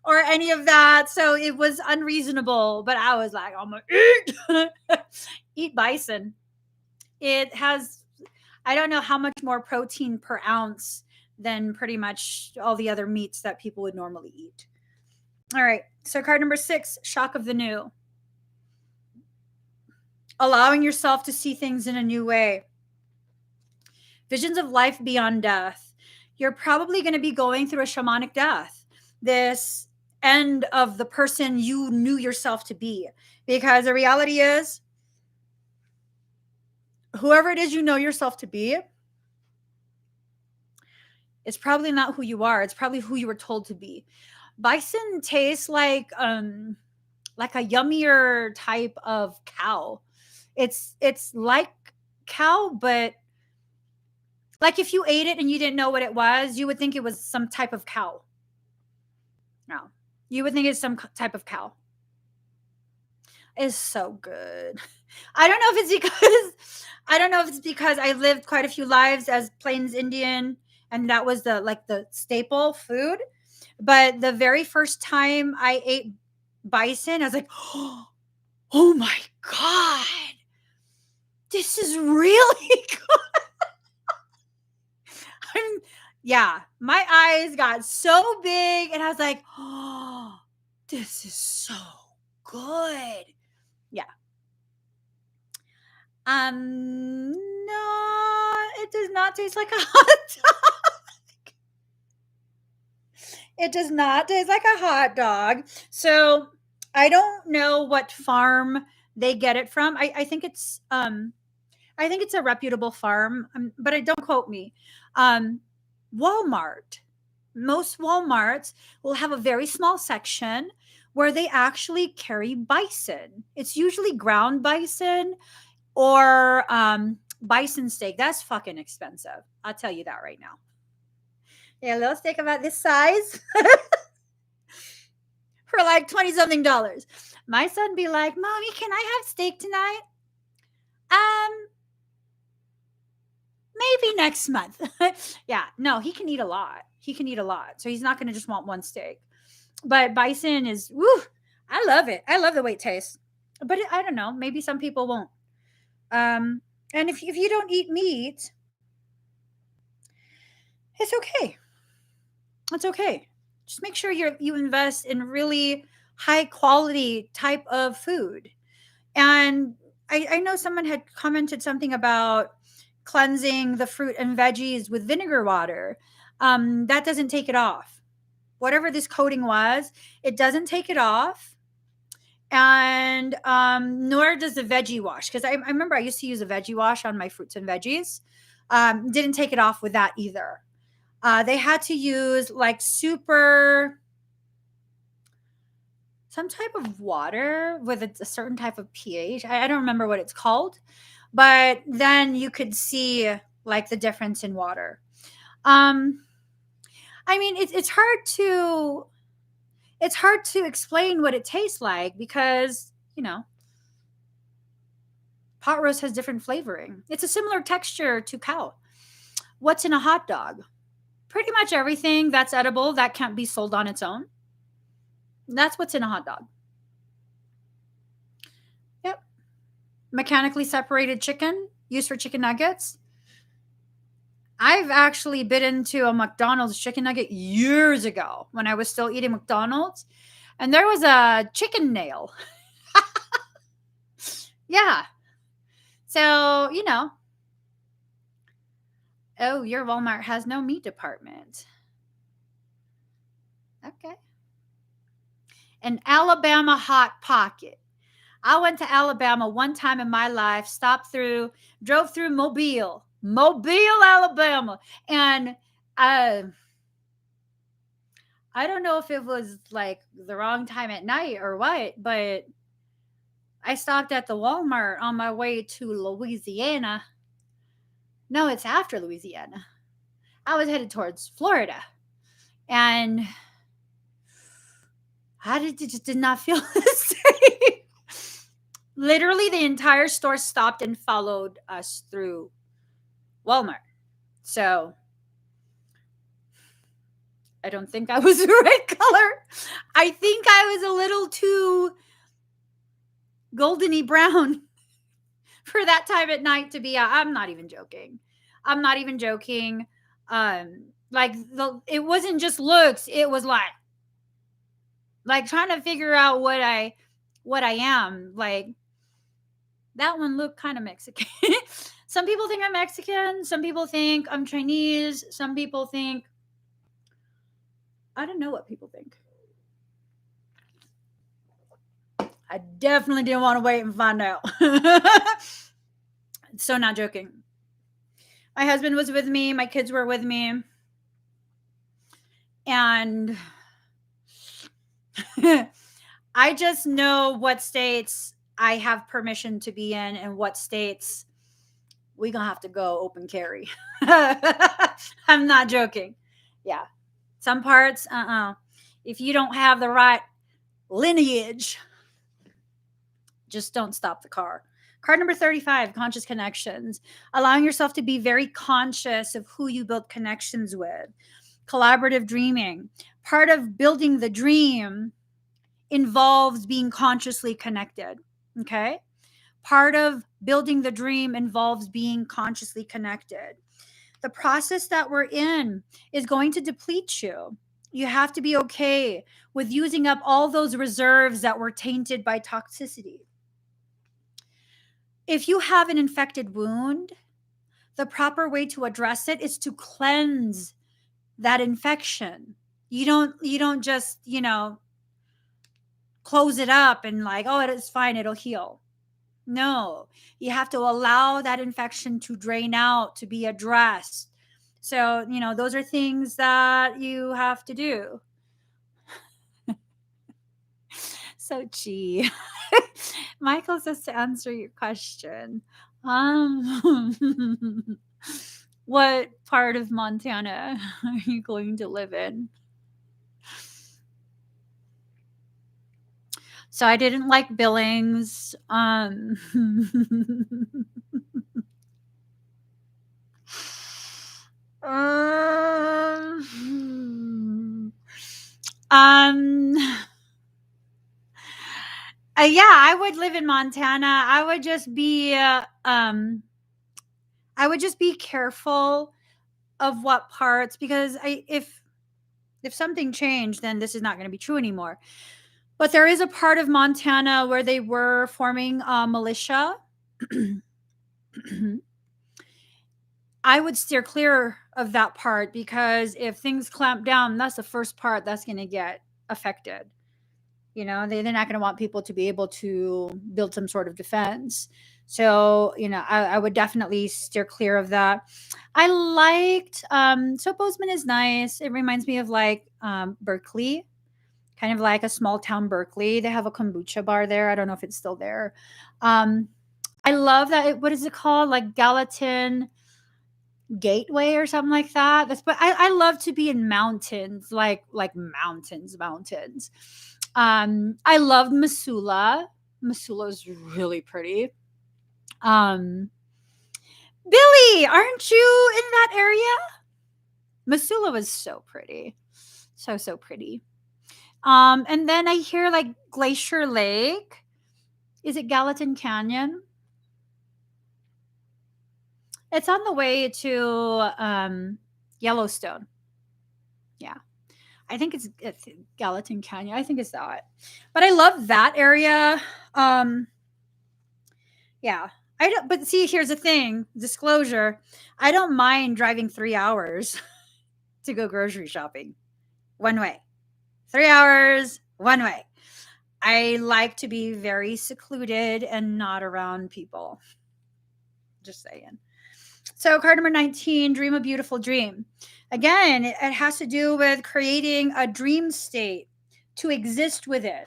or any of that. So it was unreasonable. But I was like, "I'm gonna eat bison." It has, I don't know how much more protein per ounce than pretty much all the other meats that people would normally eat. All right. So card number 6, shock of the new. Allowing yourself to see things in a new way. Visions of life beyond death. You're probably going to be going through a shamanic death. This end of the person you knew yourself to be. Because the reality is, whoever it is you know yourself to be, it's probably not who you are. It's probably who you were told to be. Bison tastes like a yummier type of cow. It's like cow, but like if you ate it and you didn't know what it was, you would think it was some type of cow. No, you would think it's some type of cow. It's so good. I don't know if it's because I lived quite a few lives as Plains Indian, and that was the staple food. But the very first time I ate bison, I was like, "Oh my God, this is really good." My eyes got so big, and I was like, "Oh, this is so good." Yeah. No, it does not taste like a hot dog. It does not taste like a hot dog. So I don't know what farm they get it from. I think it's a reputable farm, but don't quote me. Walmart. Most Walmarts will have a very small section where they actually carry bison. It's usually ground bison or bison steak. That's fucking expensive. I'll tell you that right now. Yeah, a little steak about this size. for like 20 something dollars. My son be like, Mommy, can I have steak tonight? Maybe next month. Yeah, no, he can eat a lot. He can eat a lot. So he's not going to just want one steak. But bison is, woo, I love it. I love the way it tastes. But I don't know. Maybe some people won't. And if you don't eat meat, it's okay. It's okay. Just make sure you invest in really high quality type of food. And I know someone had commented something about cleansing the fruit and veggies with vinegar water. That doesn't take it off. Whatever this coating was, it doesn't take it off. And nor does the veggie wash. Because I remember I used to use a veggie wash on my fruits and veggies. Didn't take it off with that either. They had to use like some type of water with a certain type of pH. I don't remember what it's called, but then you could see like the difference in water. I mean, it's hard to explain what it tastes like because, pot roast has different flavoring. It's a similar texture to cow. What's in a hot dog? Pretty much everything that's edible that can't be sold on its own. That's what's in a hot dog. Yep. Mechanically separated chicken used for chicken nuggets. I've actually bit into a McDonald's chicken nugget years ago when I was still eating McDonald's, and there was a chicken nail. Yeah. So, oh, your Walmart has no meat department. Okay. An Alabama Hot Pocket. I went to Alabama one time in my life, drove through Mobile, Alabama. And I don't know if it was like the wrong time at night or what, but I stopped at the Walmart on my way to Louisiana. No, it's after Louisiana. I was headed towards Florida. And just did not feel the same. Literally, the entire store stopped and followed us through Walmart. So I don't think I was the right color. I think I was a little too goldeny brown for that time at night to be. I'm not even joking. It wasn't just looks. It was like trying to figure out what I am. Like, that one looked kind of Mexican. Some people think I'm Mexican. Some people think I'm Chinese. Some people think, I don't know what people think. I definitely didn't want to wait and find out. So, not joking. My husband was with me. My kids were with me. And I just know what states I have permission to be in and what states we gonna have to go open carry. I'm not joking. Yeah. Some parts, if you don't have the right lineage, just don't stop the car. Card number 35, conscious connections. Allowing yourself to be very conscious of who you build connections with. Collaborative dreaming. Part of building the dream involves being consciously connected. Okay? Part of building the dream involves being consciously connected. The process that we're in is going to deplete you. You have to be okay with using up all those reserves that were tainted by toxicity. If you have an infected wound, the proper way to address it is to cleanse that infection. You don't just, close it up and like, oh, it is fine, it'll heal. No, you have to allow that infection to drain out, to be addressed. So, those are things that you have to do. So, gee. Michael says to answer your question. What part of Montana are you going to live in? So I didn't like Billings. Um, yeah, I would live in Montana. I would just be careful of what parts, because if something changed, then this is not going to be true anymore. But there is a part of Montana where they were forming a militia. I would steer clear of that part, because if things clamp down, that's the first part that's going to get affected. You know, they're not going to want people to be able to build some sort of defense. So, I would definitely steer clear of that. I liked, so Bozeman is nice. It reminds me of like Berkeley, kind of like a small town Berkeley. They have a kombucha bar there. I don't know if it's still there. I love that. What is it called? Like Gallatin Gateway or something like that. But I love to be in mountains, like mountains. I loved Missoula. Missoula is really pretty. Billy, aren't you in that area? Missoula was so pretty. So pretty. And then I hear like Glacier Lake. Is it Gallatin Canyon? It's on the way to Yellowstone. Yeah. I think it's Gallatin Canyon. I think it's that. But I love that area. Yeah. I don't, but see, here's the thing, disclosure. I don't mind driving 3 hours to go grocery shopping one way. 3 hours one way. I like to be very secluded and not around people. Just saying. So card number 19, dream a beautiful dream. Again, it has to do with creating a dream state to exist within,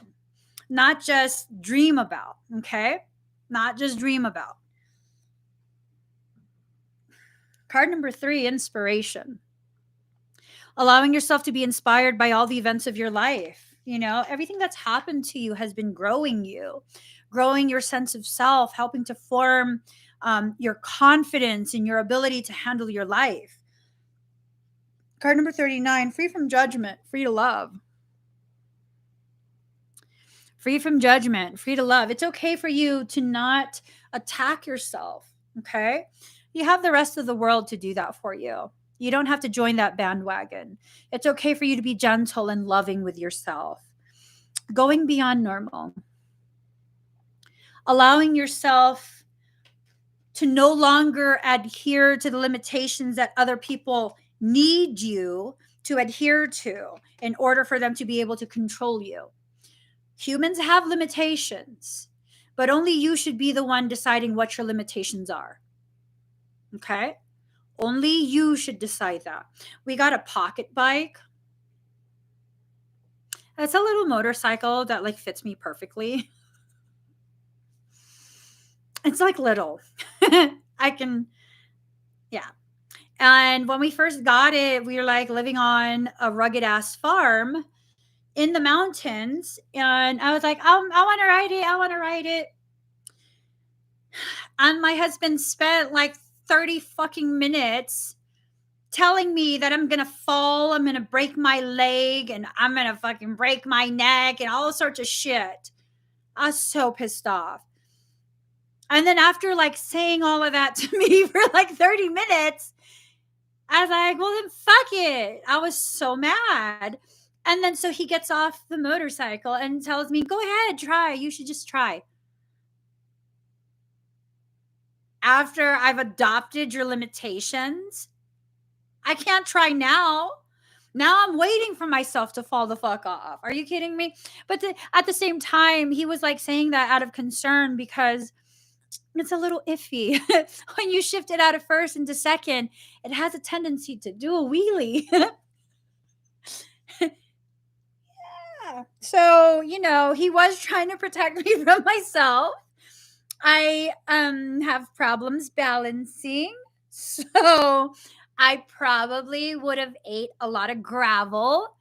not just dream about, okay? Not just dream about. Card number 3, inspiration. Allowing yourself to be inspired by all the events of your life. Everything that's happened to you has been growing you, growing your sense of self, helping to form your confidence in your ability to handle your life. Card number 39, free from judgment, free to love. Free from judgment, free to love. It's okay for you to not attack yourself, okay? You have the rest of the world to do that for you. You don't have to join that bandwagon. It's okay for you to be gentle and loving with yourself. Going beyond normal. Allowing yourself to no longer adhere to the limitations that other people need you to adhere to in order for them to be able to control you. Humans have limitations, but only you should be the one deciding what your limitations are. Okay? Only you should decide that. We got a pocket bike. It's a little motorcycle that like fits me perfectly. It's like little. I can, yeah. And when we first got it, we were like living on a rugged ass farm in the mountains. And I was like, I want to ride it. I want to ride it. And my husband spent like 30 fucking minutes telling me that I'm going to fall. I'm going to break my leg and I'm going to fucking break my neck and all sorts of shit. I was so pissed off. And then after like saying all of that to me for like 30 minutes, I was like, well, then fuck it. I was so mad. And then so he gets off the motorcycle and tells me, go ahead, try. You should just try. After I've adopted your limitations, I can't try now. Now I'm waiting for myself to fall the fuck off. Are you kidding me? But at the same time, he was like saying that out of concern because it's a little iffy. When you shift it out of first into second, it has a tendency to do a wheelie. Yeah. So, he was trying to protect me from myself. I have problems balancing. So, I probably would have ate a lot of gravel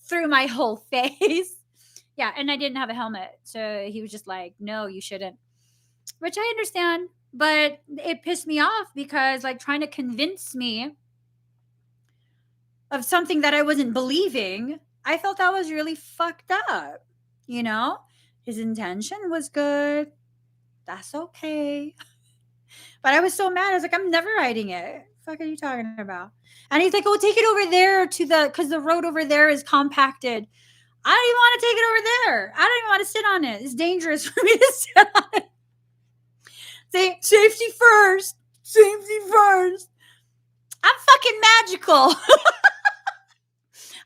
through my whole face Yeah, and I didn't have a helmet. So he was just like, no, you shouldn't. Which I understand, but it pissed me off because like trying to convince me of something that I wasn't believing, I felt that was really fucked up. You know, his intention was good. That's okay. But I was so mad. I was like, I'm never riding it. What the fuck are you talking about? And he's like, oh, take it over there to because the road over there is compacted. I don't even want to take it over there. I don't even want to sit on it. It's dangerous for me to sit on it. Say, safety first. Safety first. I'm fucking magical.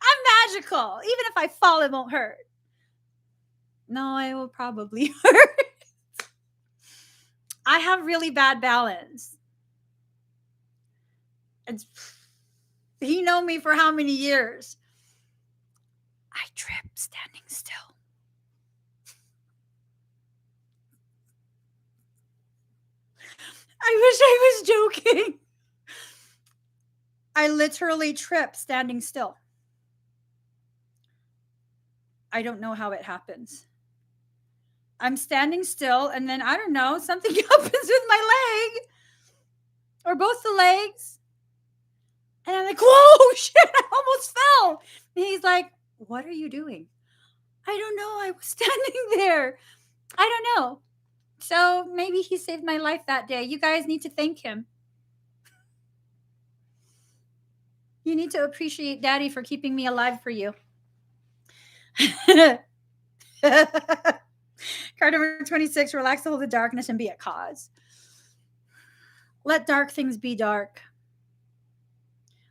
I'm magical. Even if I fall, it won't hurt. No, it will probably hurt. I have really bad balance. It's, he known me for how many years? I trip standing still. I wish I was joking. I literally trip standing still. I don't know how it happens. I'm standing still, and then I don't know, something happens with my leg or both the legs. And I'm like, whoa, shit, I almost fell. And he's like, what are you doing? I don't know. I was standing there. I don't know. So maybe he saved my life that day. You guys need to thank him. You need to appreciate Daddy for keeping me alive for you. Card number 26, relax the hold of darkness and be at cause. Let dark things be dark.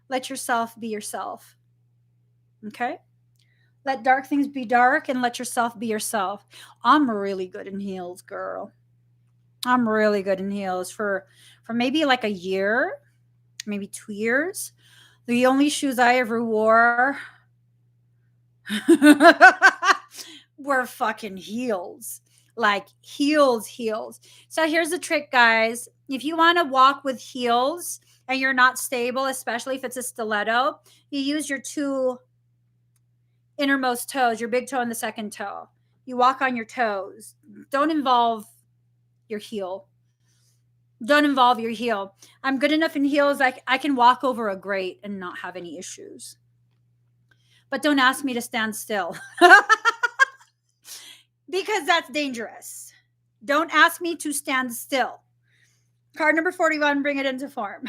Let yourself be yourself. Okay? Let dark things be dark and let yourself be yourself. I'm really good in heels, girl. I'm really good in heels for maybe like a year, maybe 2 years. The only shoes I ever wore were fucking heels. Like heels. So here's the trick, guys. If you want to walk with heels and you're not stable, especially if it's a stiletto, you use your 2 innermost toes, your big toe and the second toe. You walk on your toes. Don't involve your heel. Don't involve your heel. I'm good enough in heels. I can walk over a grate and not have any issues. But don't ask me to stand still. Because that's dangerous. Don't ask me to stand still. Card number 41, bring it into form.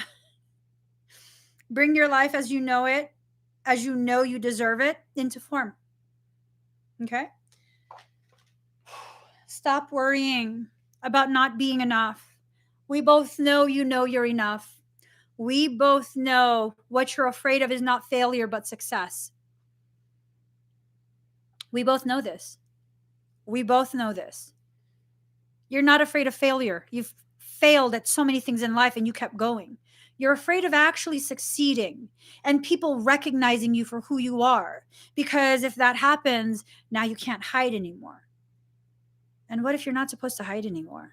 Bring your life as you know it, as you know you deserve it, into form. Okay? Stop worrying about not being enough. We both know you know you're enough. We both know what you're afraid of is not failure, but success. We both know this. We both know this. You're not afraid of failure. You've failed at so many things in life and you kept going. You're afraid of actually succeeding and people recognizing you for who you are. Because if that happens, now you can't hide anymore. And what if you're not supposed to hide anymore?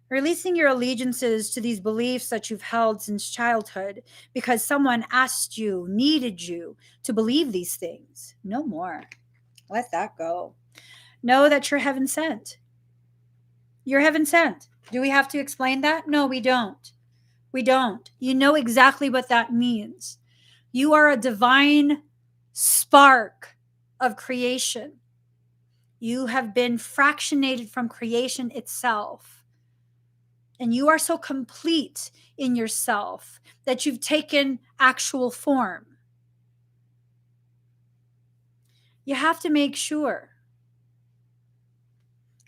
Releasing your allegiances to these beliefs that you've held since childhood because someone asked you, needed you to believe these things. No more. Let that go. Know that you're heaven sent. You're heaven sent. Do we have to explain that? No, we don't. We don't. You know exactly what that means. You are a divine spark of creation. You have been fractionated from creation itself. And you are so complete in yourself that you've taken actual form. You have to make sure.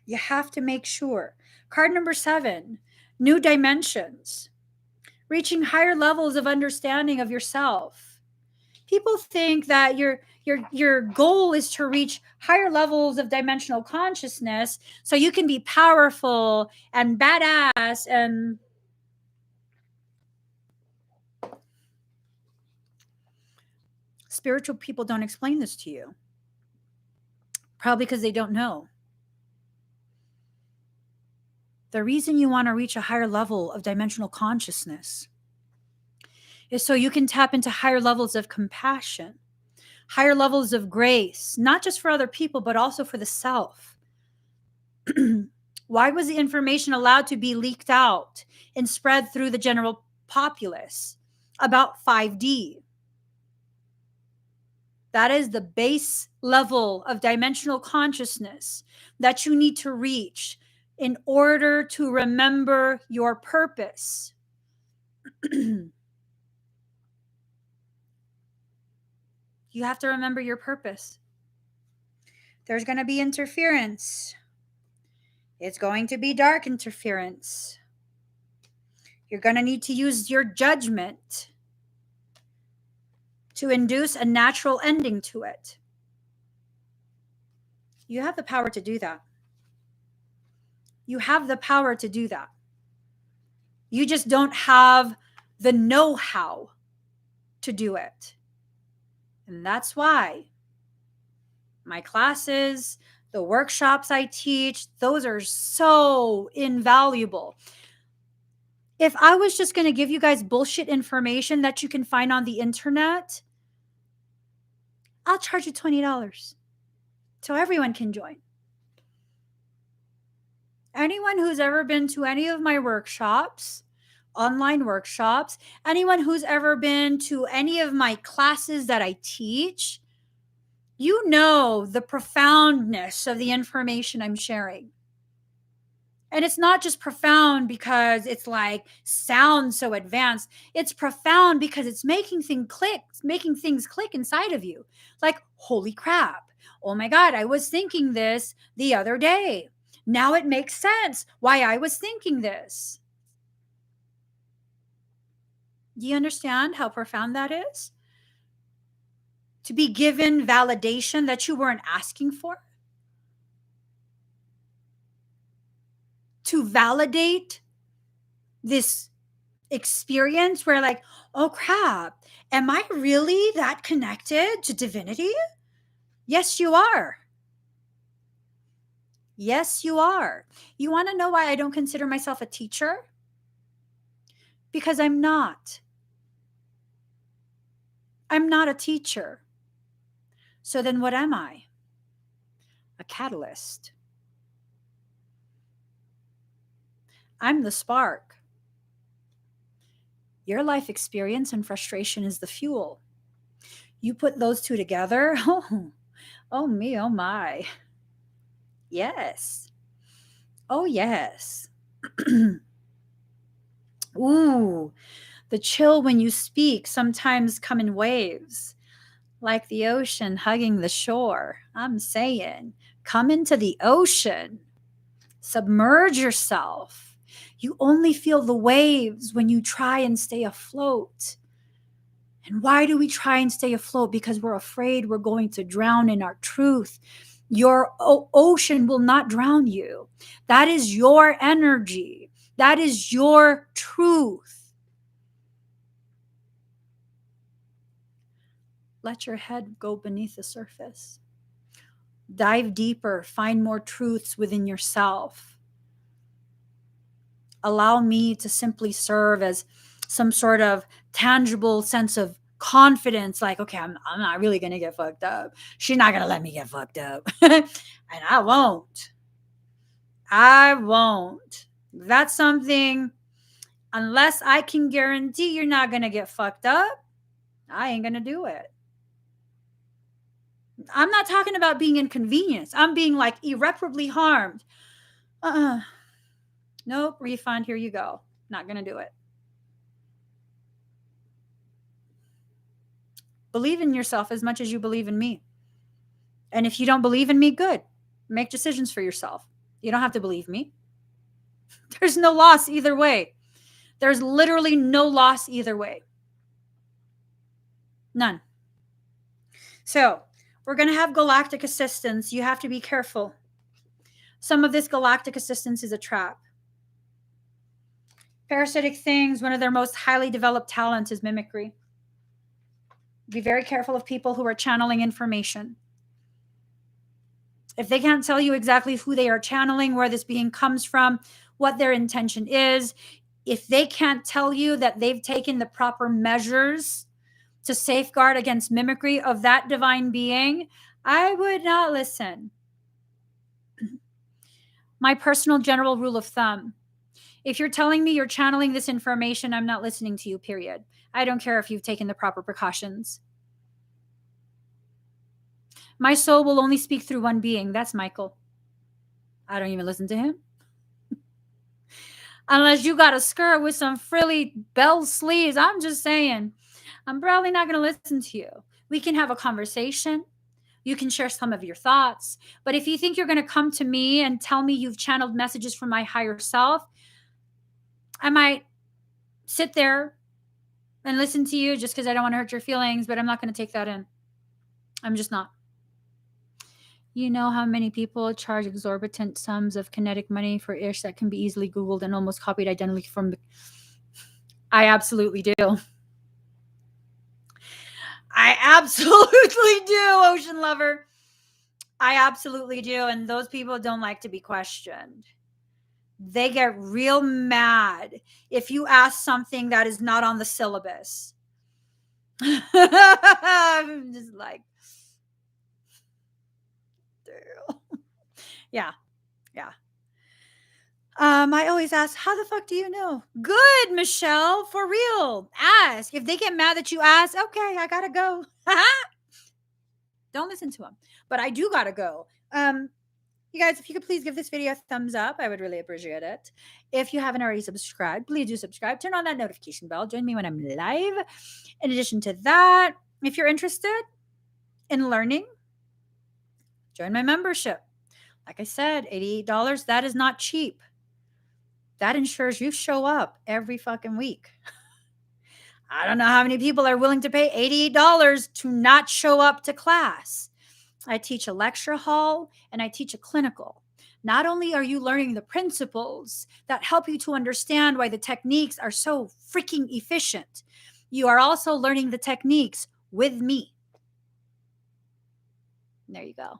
You have to make sure. Card number 7, new dimensions. Reaching higher levels of understanding of yourself. People think that your goal is to reach higher levels of dimensional consciousness so you can be powerful and badass and spiritual people don't explain this to you. Probably because they don't know. The reason you want to reach a higher level of dimensional consciousness is so you can tap into higher levels of compassion, higher levels of grace, not just for other people, but also for the self. Why was the information allowed to be leaked out and spread through the general populace about 5D? That is the base level of dimensional consciousness that you need to reach in order to remember your purpose. You have to remember your purpose. There's going to be interference. It's going to be dark interference. You're going to need to use your judgment to induce a natural ending to it. You have the power to do that. You have the power to do that. You just don't have the know-how to do it. And that's why my classes, the workshops I teach, those are so invaluable. If I was just going to give you guys bullshit information that you can find on the internet, I'll charge you $20 so everyone can join. Anyone who's ever been to any of my workshops, online workshops, anyone who's ever been to any of my classes that I teach, you know the profoundness of the information I'm sharing. And it's not just profound because it's like sounds so advanced. It's profound because it's making things click inside of you. Like, holy crap. Oh my God, I was thinking this the other day. Now it makes sense why I was thinking this. Do you understand how profound that is? To be given validation that you weren't asking for? To validate this experience where, like, oh crap, am I really that connected to divinity? Yes, you are. Yes, you are. You want to know why I don't consider myself a teacher? Because I'm not. I'm not a teacher. So then what am I? A catalyst. I'm the spark. Your life experience and frustration is the fuel. You put those two together, oh me, oh my. Yes. Oh yes. Ooh, the chill when you speak sometimes come in waves, like the ocean hugging the shore. I'm saying, come into the ocean. Submerge yourself. You only feel the waves when you try and stay afloat. And why do we try and stay afloat? Because we're afraid we're going to drown in our truth. Your ocean will not drown you. That is your energy. That is your truth. Let your head go beneath the surface. Dive deeper, find more truths within yourself. Allow me to simply serve as some sort of tangible sense of confidence, like, okay, I'm not really going to get fucked up. She's not going to let me get fucked up. And I won't. That's something, unless I can guarantee you're not going to get fucked up, I ain't going to do it. I'm not talking about being inconvenienced. I'm being like irreparably harmed. Nope, refund, here you go. Not going to do it. Believe in yourself as much as you believe in me. And if you don't believe in me, good. Make decisions for yourself. You don't have to believe me. There's no loss either way. There's literally no loss either way. None. So, we're going to have galactic assistance. You have to be careful. Some of this galactic assistance is a trap. Parasitic things, one of their most highly developed talents is mimicry. Be very careful of people who are channeling information. If they can't tell you exactly who they are channeling, where this being comes from, what their intention is, if they can't tell you that they've taken the proper measures to safeguard against mimicry of that divine being, I would not listen. My personal general rule of thumb: if you're telling me you're channeling this information, I'm not listening to you, period. I don't care if you've taken the proper precautions. My soul will only speak through one being. That's Michael. I don't even listen to him. Unless you got a skirt with some frilly bell sleeves. I'm just saying, I'm probably not going to listen to you. We can have a conversation. You can share some of your thoughts. But if you think you're going to come to me and tell me you've channeled messages from my higher self, I might sit there and listen to you just because I don't want to hurt your feelings, but I'm not going to take that in. I'm just not. You know how many people charge exorbitant sums of kinetic money for ish that can be easily Googled and almost copied identically from the... I absolutely do. I absolutely do, ocean lover. I absolutely do. And those people don't like to be questioned. They get real mad if you ask something that is not on the syllabus. I'm just like, yeah. I always ask, how the fuck do you know? Good, Michelle, for real. Ask. If they get mad that you ask, okay, I gotta go. Don't listen to them. But I do gotta go. You guys, if you could please give this video a thumbs up, I would really appreciate it. If you haven't already subscribed, please do subscribe. Turn on that notification bell. Join me when I'm live. In addition to that, if you're interested in learning, join my membership. Like I said, $88. That is not cheap. That ensures you show up every fucking week. I don't know how many people are willing to pay $88 to not show up to class. I teach a lecture hall and I teach a clinical. Not only are you learning the principles that help you to understand why the techniques are so freaking efficient, you are also learning the techniques with me. There you go.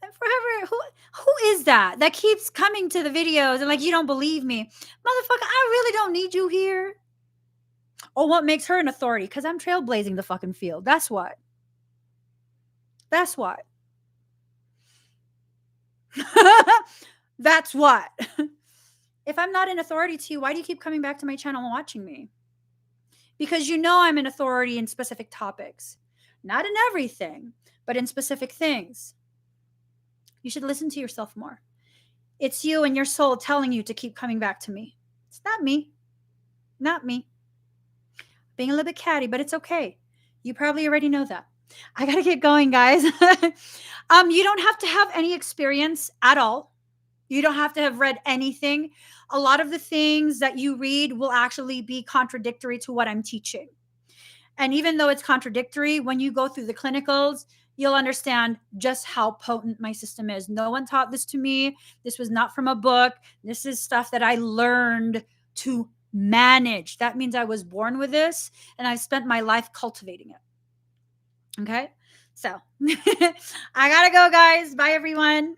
And forever, who is that keeps coming to the videos and like, you don't believe me? Motherfucker, I really don't need you here. Oh, what makes her an authority? Because I'm trailblazing the fucking field. That's what. That's what. That's what. If I'm not an authority to you, why do you keep coming back to my channel and watching me? Because you know I'm an authority in specific topics. Not in everything, but in specific things. You should listen to yourself more. It's you and your soul telling you to keep coming back to me. It's not me. Not me. Being a little bit catty, but it's okay. You probably already know that. I got to get going, guys. You don't have to have any experience at all. You don't have to have read anything. A lot of the things that you read will actually be contradictory to what I'm teaching. And even though it's contradictory, when you go through the clinicals, you'll understand just how potent my system is. No one taught this to me. This was not from a book. This is stuff that I learned to manage. That means I was born with this and I spent my life cultivating it. Okay? So I gotta go, guys. Bye, everyone.